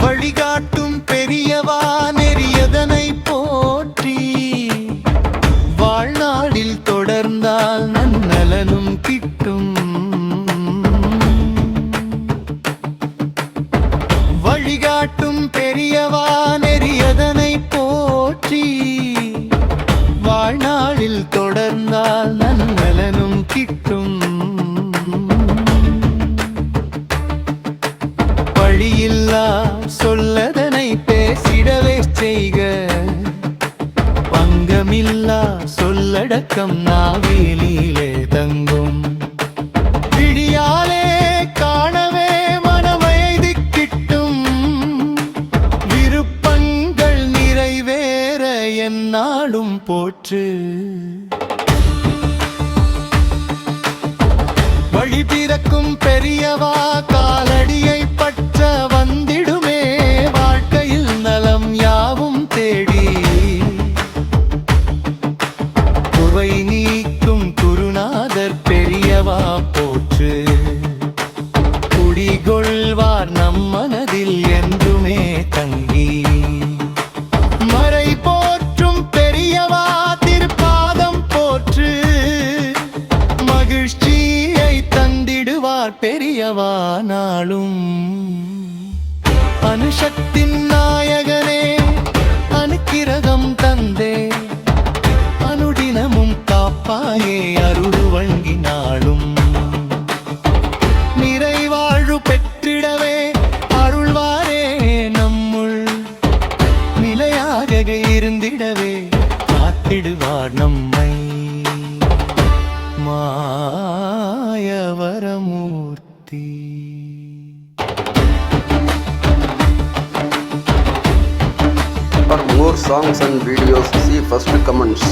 வழிகாட்டும் பெரியவா நெறியதனை போற்றி வாழ்நாளில் தொடர்ந்தால் நன்னலனும் கிட்டும். வழிகாட்டும் பெரியவா நெறியதனை போற்றி வாழ்நாளில் தொடர்ந்தால் நன்னலனும் கிட்டும். வழியில்லா சொல்லதனை பேசிடவே செய்க, பங்கமில்லா சொல்லடக்கம் நாவிலே தங்கும். விழியாலே காணவே மனமைதி கிட்டும், விருப்பங்கள் நிறைவேற எந்நாளும் போற்று. வழி பிறக்கும் பெரியவா காலடியை பற்ற வந்திடுமே வாழ்க்கையில் நலம் யாவும் தேடி. குறை நீக்கும் குருநாதர் பெரியவா போற்று, குடிகொள்வார் நம் மனதில் என்றுமே தங்கி. மறை போற்றும் பெரியவா திருப்பாதம் போற்று, மகிழ்ச்சியை தந்திடுவார் பெரியவா நாளும். அனுசக்தின் நாயகனே அனுக்கிரகம் தந்தே, அனுதினமும் காப்பாயே அருள் வழங்கினாலும். நிறைவாழ்வு பெற்றிடவே அருள்வாரே நம்முள், நிலையாக இருந்திடவே காத்திடுவார் நம்மை. மாயவரமூர்த்தி. For more songs and videos, see first comments.